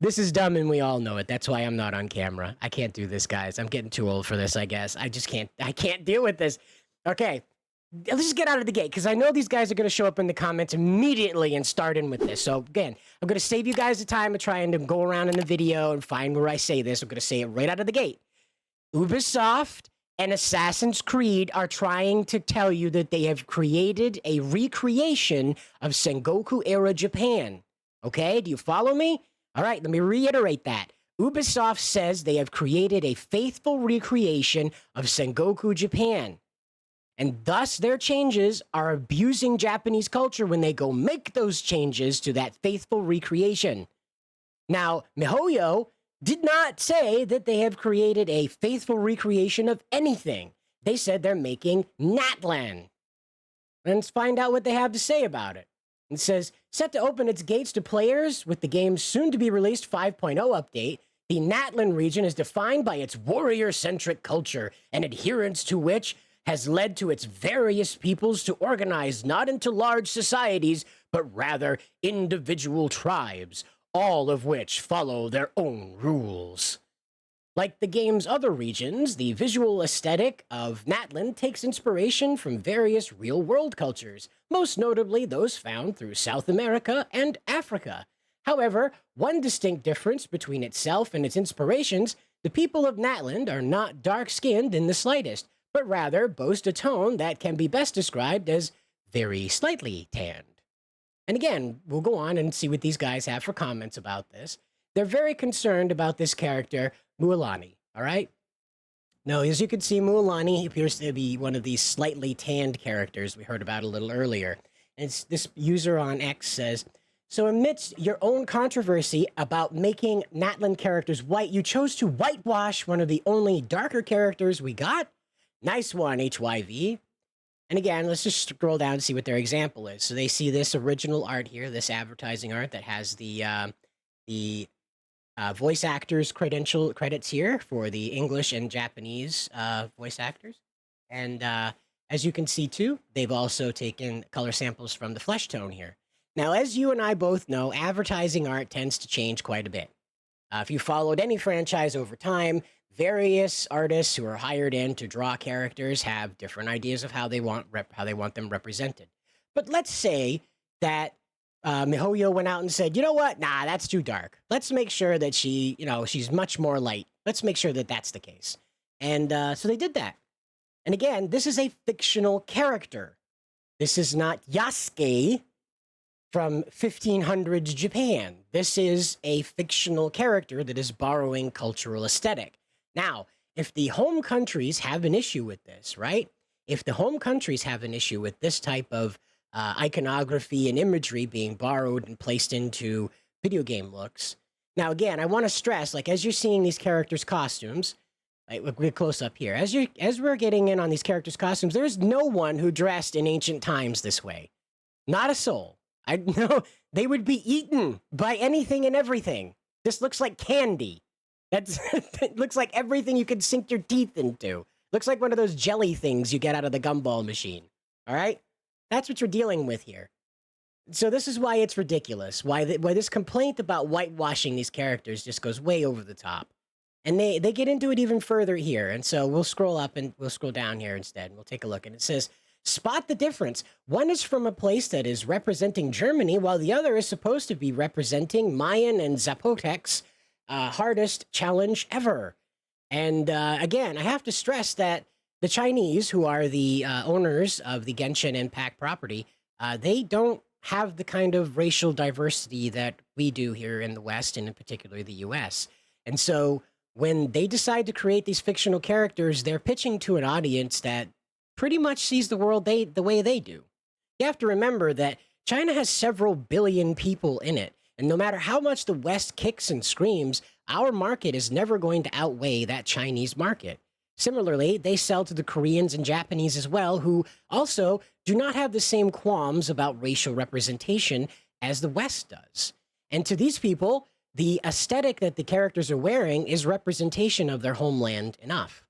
This is dumb and we all know it. That's why I'm not on camera. I can't do this, guys. I'm getting too old for this, I guess. I just can't. I can't deal with this. Okay. Let's just get out of the gate, because I know these guys are going to show up in the comments immediately and start in with this. So, again, I'm going to save you guys the time of trying to go around in the video and find where I say this. I'm going to say it right out of the gate. Ubisoft and Assassin's Creed are trying to tell you that they have created a recreation of Sengoku-era Japan. Okay? Do you follow me? All right, let me reiterate that. Ubisoft says they have created a faithful recreation of Sengoku Japan. And thus, their changes are abusing Japanese culture when they go make those changes to that faithful recreation. Now, MiHoyo did not say that they have created a faithful recreation of anything. They said they're making Natland. Let's find out what they have to say about it. It says, set to open its gates to players with the game's soon-to-be-released 5.0 update, the Natland region is defined by its warrior-centric culture, and adherence to which has led to its various peoples to organize not into large societies, but rather individual tribes, all of which follow their own rules. Like the game's other regions, the visual aesthetic of Natland takes inspiration from various real-world cultures, most notably those found through South America and Africa. However, one distinct difference between itself and its inspirations, the people of Natland are not dark-skinned in the slightest, but rather boast a tone that can be best described as very slightly tanned. And again, we'll go on and see what these guys have for comments about this. They're very concerned about this character, Mualani, all right? Now, as you can see, Mualani appears to be one of these slightly tanned characters we heard about a little earlier. And this user on X says, so amidst your own controversy about making Natland characters white, you chose to whitewash one of the only darker characters we got? Nice one, HYV. And again, let's just scroll down and see what their example is. So they see this original art here, this advertising art that has the voice actors' credits here for the English and Japanese voice actors. And as you can see, too, they've also taken color samples from the flesh tone here. Now, as you and I both know, advertising art tends to change quite a bit. If you followed any franchise over time, various artists who are hired in to draw characters have different ideas of how they want them represented. But let's say that MiHoyo went out and said, you know what? Nah, that's too dark. Let's make sure that she's much more light. Let's make sure that that's the case. And so they did that. And again, this is a fictional character. This is not Yasuke from 1500s Japan. This is a fictional character that is borrowing cultural aesthetic. Now, if the home countries have an issue with this, right? If the home countries have an issue with this type of iconography and imagery being borrowed and placed into video game looks. Now, again, I want to stress, like, as you're seeing these characters' costumes, like, look, we're close up here. As we're getting in on these characters' costumes, there's no one who dressed in ancient times this way. Not a soul. I know they would be eaten by anything and everything. This looks like candy. It looks like everything you could sink your teeth into. Looks like one of those jelly things you get out of the gumball machine. All right? That's what you're dealing with here. So this is why it's ridiculous. Why this complaint about whitewashing these characters just goes way over the top. And they get into it even further here. And so we'll scroll up and we'll scroll down here instead. And we'll take a look. And it says, spot the difference. One is from a place that is representing Germany, while the other is supposed to be representing Mayan and Zapotec's hardest challenge ever. And again, I have to stress that the Chinese, who are the owners of the Genshin Impact property, they don't have the kind of racial diversity that we do here in the West, and in particular the US. And so when they decide to create these fictional characters, they're pitching to an audience that pretty much sees the world the way they do. You have to remember that China has several billion people in it. And no matter how much the West kicks and screams, our market is never going to outweigh that Chinese market. Similarly, they sell to the Koreans and Japanese as well, who also do not have the same qualms about racial representation as the West does. And to these people, the aesthetic that the characters are wearing is representation of their homeland enough.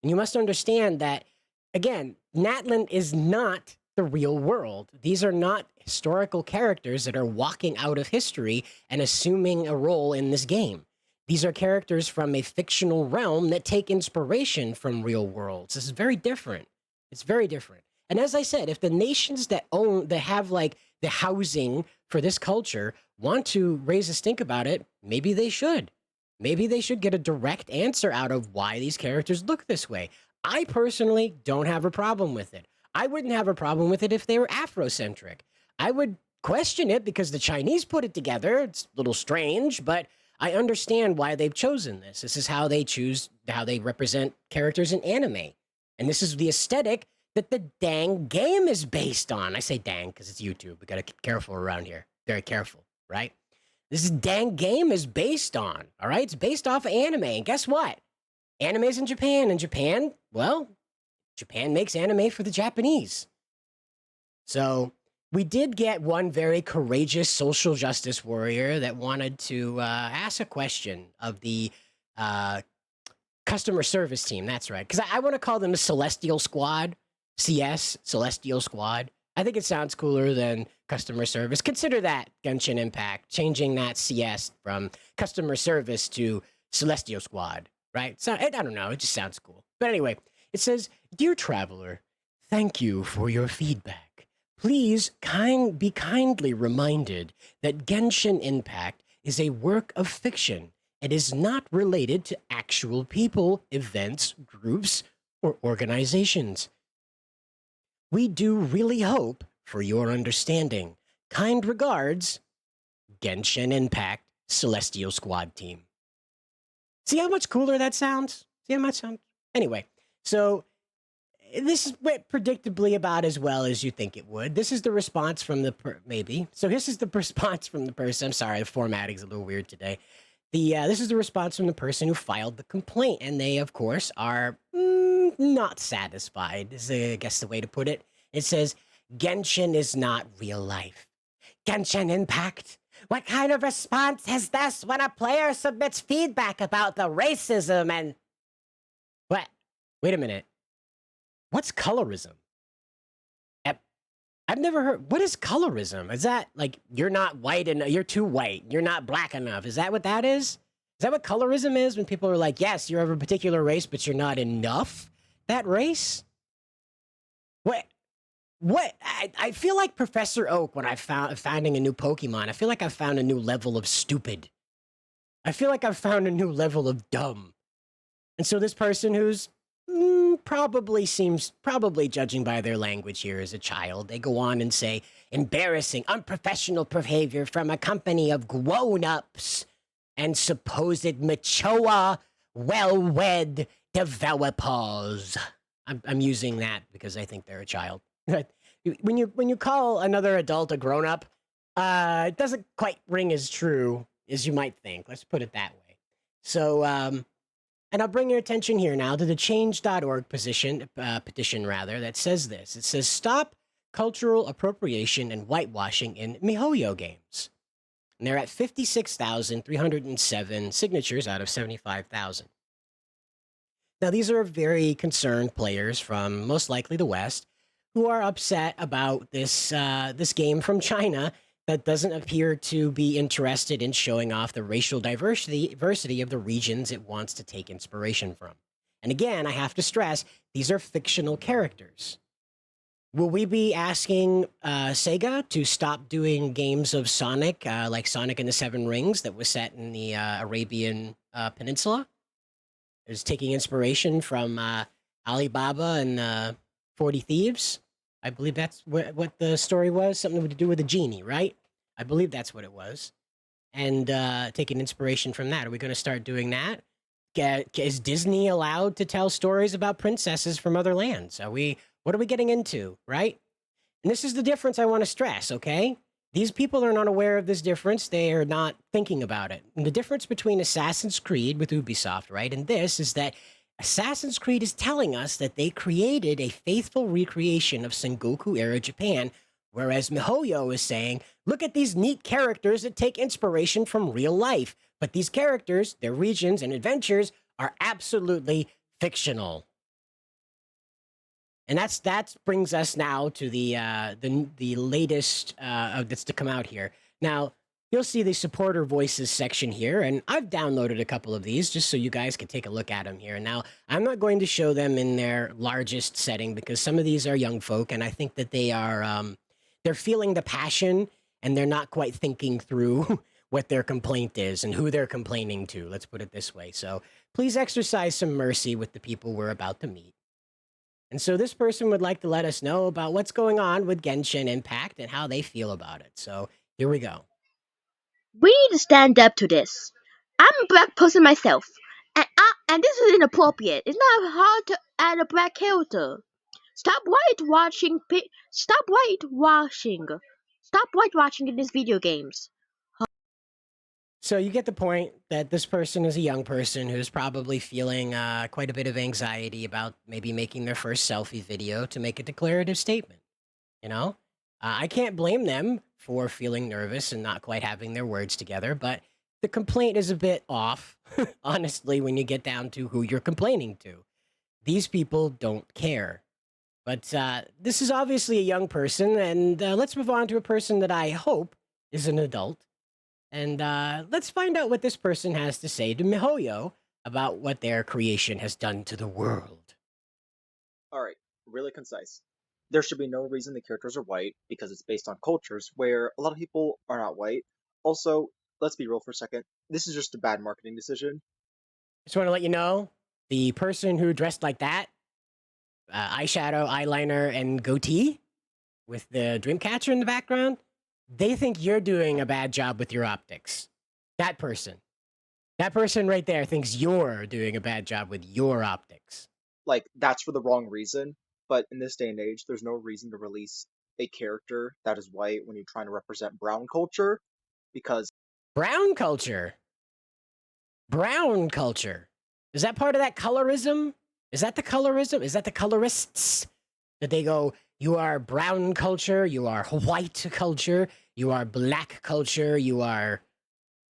And you must understand that, again, Natland is not the real world. These are not historical characters that are walking out of history and assuming a role in this game. These are characters from a fictional realm that take inspiration from real worlds. This is very different. It's very different. And as I said, if the nations that have like the housing for this culture want to raise a stink about it, maybe they should. Maybe they should get a direct answer out of why these characters look this way. I personally don't have a problem with it. I wouldn't have a problem with it if they were Afrocentric. I would question it because the Chinese put it together. It's a little strange, but I understand why they've chosen this. This is how they choose, how they represent characters in anime. And this is the aesthetic that the dang game is based on. I say dang because it's YouTube. We got to be careful around here. Very careful, right? This dang game is based on, all right? It's based off of anime. And guess what? Anime's in Japan. And Japan, well, Japan makes anime for the Japanese. So we did get one very courageous social justice warrior that wanted to ask a question of the customer service team. That's right. Because I want to call them the Celestial Squad. CS, Celestial Squad. I think it sounds cooler than customer service. Consider that Genshin Impact, changing that CS from customer service to Celestial Squad, right? So I don't know. It just sounds cool. But anyway, it says, "Dear traveler, thank you for your feedback. Please be kindly reminded that Genshin Impact is a work of fiction. It is not related to actual people, events, groups, or organizations. We do really hope for your understanding. Kind regards, Genshin Impact Celestial Squad Team." See how much cooler that sounds? See how much sound? Anyway, so this went predictably about as well as you think it would. This is the response from the maybe. So this is the response from the person. I'm sorry, the formatting's a little weird today. This is the response from the person who filed the complaint, and they, of course, are not satisfied, is I guess the way to put it. It says, "Genshin is not real life. Genshin Impact? What kind of response is this when a player submits feedback about the racism and..." What? Wait a minute. What's colorism? I've never heard. What is colorism? Is that like you're not white enough? You're too white. You're not black enough. Is that what that is? Is that what colorism is? When people are like, yes, you're of a particular race, but you're not enough that race? What? What? I feel like Professor Oak when finding a new Pokemon. I feel like I found a new level of stupid. I feel like I've found a new level of dumb. And so this person who's probably judging by their language here as a child, they go on and say, "Embarrassing, unprofessional behavior from a company of grown-ups and supposed mature, well-wed developers." I'm using that because I think they're a child. When you call another adult a grown-up, it doesn't quite ring as true as you might think. Let's put it that way. So, and I'll bring your attention here now to the change.org petition that says this. It says, "Stop cultural appropriation and whitewashing in MiHoyo games." And they're at 56,307 signatures out of 75,000. Now, these are very concerned players from most likely the West who are upset about this game from China that doesn't appear to be interested in showing off the racial diversity of the regions it wants to take inspiration from. And again, I have to stress, these are fictional characters. Will we be asking Sega to stop doing games of Sonic, like Sonic and the Seven Rings that was set in the Arabian Peninsula? It was taking inspiration from Alibaba and 40 Thieves. I believe that's what the story was. Something to do with a genie, right? I believe that's what it was. And taking inspiration from that. Are we going to start doing that? Is Disney allowed to tell stories about princesses from other lands? What are we getting into, right? And this is the difference I want to stress, okay? These people are not aware of this difference. They are not thinking about it. And the difference between Assassin's Creed with Ubisoft, right, and this is that Assassin's Creed is telling us that they created a faithful recreation of Sengoku-era Japan, whereas MiHoyo is saying, look at these neat characters that take inspiration from real life. But these characters, their regions and adventures are absolutely fictional. And that brings us now to the latest that's to come out here. Now you'll see the supporter voices section here, and I've downloaded a couple of these just so you guys can take a look at them here. Now I'm not going to show them in their largest setting because some of these are young folk, and I think that they're feeling the passion and they're not quite thinking through what their complaint is and who they're complaining to. Let's put it this way. So please exercise some mercy with the people we're about to meet. And so this person would like to let us know about what's going on with Genshin Impact and how they feel about it. So here we go. We need to stand up to this. I'm a black person myself, and this is inappropriate. It's not hard to add a black character. Stop whitewashing. Stop whitewashing. Stop whitewashing in these video games. So you get the point that this person is a young person who's probably feeling quite a bit of anxiety about maybe making their first selfie video to make a declarative statement. You know, I can't blame them for feeling nervous and not quite having their words together, but the complaint is a bit off, honestly, when you get down to who you're complaining to. These people don't care. But this is obviously a young person, and let's move on to a person that I hope is an adult. And let's find out what this person has to say to MiHoyo about what their creation has done to the world. Alright, really concise. There should be no reason the characters are white, because it's based on cultures where a lot of people are not white. Also, let's be real for a second, this is just a bad marketing decision. Just want to let you know, the person who dressed like that, eyeshadow, eyeliner, and goatee, with the Dreamcatcher in the background, they think you're doing a bad job with your optics. That person right there thinks you're doing a bad job with your optics. Like, that's for the wrong reason, but in this day and age, there's no reason to release a character that is white when you're trying to represent brown culture, because... Brown culture? Brown culture? Is that part of that colorism? Is that the colorism? Is that the colorists? That they go, you are brown culture, you are white culture, you are black culture, you are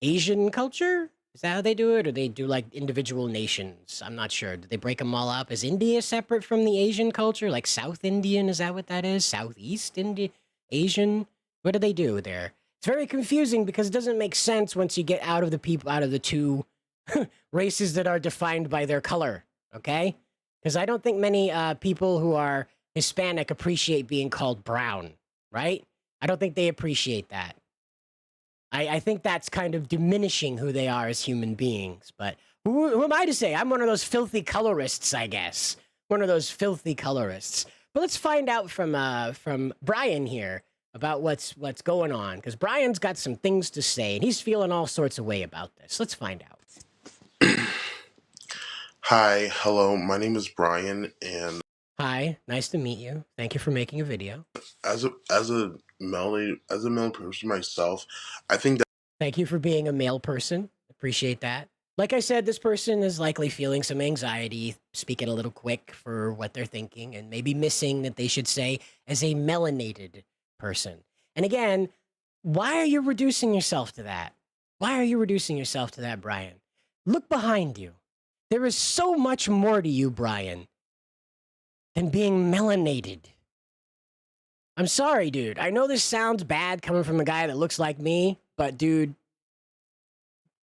Asian culture? Is that how they do it? Or they do like individual nations? I'm not sure. Do they break them all up? Is India separate from the Asian culture? Like South Indian, is that what that is? Southeast Indian? Asian? What do they do there? It's very confusing because it doesn't make sense once you get out of the two races that are defined by their color, okay? Because I don't think many people who are Hispanic appreciate being called brown, right? I don't think they appreciate that. I think that's kind of diminishing who they are as human beings. But who am I to say? I'm one of those filthy colorists, I guess. One of those filthy colorists. But let's find out from Brian here about what's going on, because Brian's got some things to say, and he's feeling all sorts of way about this. Let's find out. Hi, hello, my name is Brian, and Hi, nice to meet you. Thank you for making a video. as a male person myself, I think that Thank you for being a male person. Appreciate that. Like I said, this person is likely feeling some anxiety, speaking a little quick for what they're thinking, and maybe missing that they should say as a melanated person. And again, why are you reducing yourself to that? Why are you reducing yourself to that, Brian? Look behind you. There is so much more to you, Brian, than being melanated. I'm sorry, dude. I know this sounds bad coming from a guy that looks like me, but dude,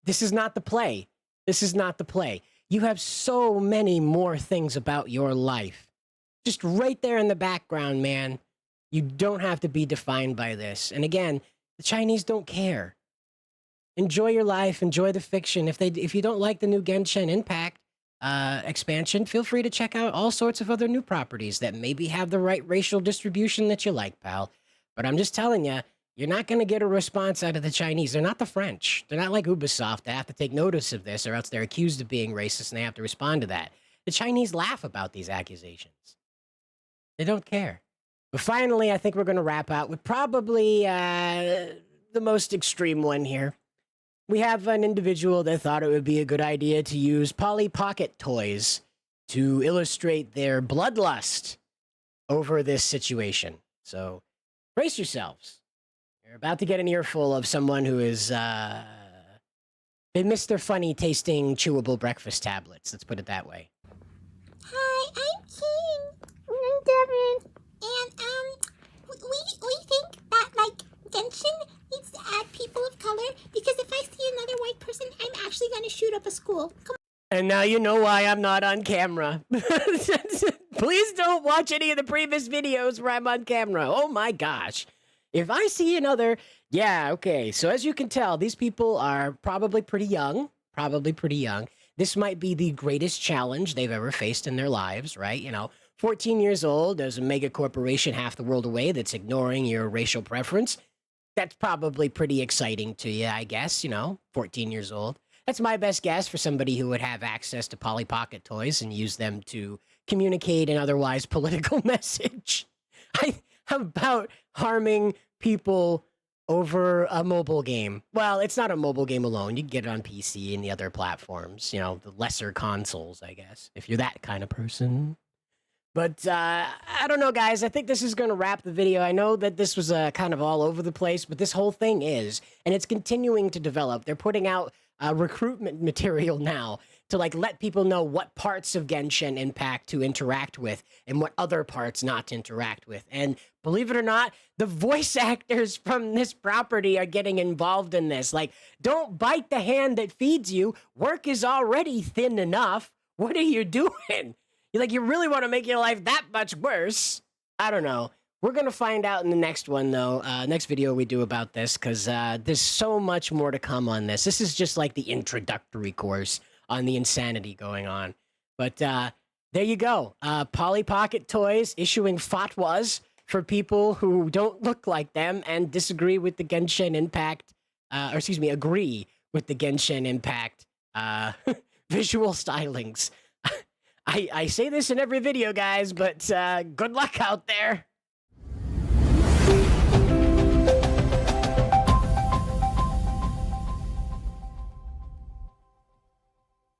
this is not the play. This is not the play. You have so many more things about your life. Just right there in the background, man. You don't have to be defined by this. And again, the Chinese don't care. Enjoy your life, enjoy the fiction. If you don't like the new Genshin Impact expansion, feel free to check out all sorts of other new properties that maybe have the right racial distribution that you like, pal. But I'm just telling you, you're not going to get a response out of the Chinese. They're not the French. They're not like Ubisoft. They have to take notice of this, or else they're accused of being racist and they have to respond to that. The Chinese laugh about these accusations. They don't care. But finally, I think we're going to wrap out with probably the most extreme one here. We have an individual that thought it would be a good idea to use Polly Pocket toys to illustrate their bloodlust over this situation. So brace yourselves. You're about to get an earful of someone who is, they missed their funny tasting chewable breakfast tablets. Let's put it that way. Hi, I'm King. Devin. And we think that like Genshin needs to add people of color because if I see another white person, I'm actually gonna shoot up a school. Come And now you know why I'm not on camera. Please don't watch any of the previous videos where I'm on camera. Oh my gosh. If I see another... Yeah, okay. So as you can tell, these people are probably pretty young. This might be the greatest challenge they've ever faced in their lives, right? 14 years old, there's a mega corporation half the world away that's ignoring your racial preference. That's probably pretty exciting to you, I guess, 14 years old. That's my best guess for somebody who would have access to Polly Pocket toys and use them to communicate an otherwise political message. How about harming people over a mobile game? Well, it's not a mobile game alone. You can get it on PC and the other platforms, the lesser consoles, I guess, if you're that kind of person. But I don't know, guys. I think this is going to wrap the video. I know that this was kind of all over the place, but this whole thing is, and it's continuing to develop. They're putting out recruitment material now to let people know what parts of Genshin Impact to interact with and what other parts not to interact with. And believe it or not, the voice actors from this property are getting involved in this. Don't bite the hand that feeds you. Work is already thin enough. What are you doing? You really want to make your life that much worse? I don't know. We're going to find out in the next one, though, next video we do about this, because there's so much more to come on this. This is just the introductory course on the insanity going on. But there you go. Polly Pocket Toys issuing fatwas for people who don't look like them and disagree with the Genshin Impact, agree with the Genshin Impact visual stylings. I say this in every video, guys, but good luck out there.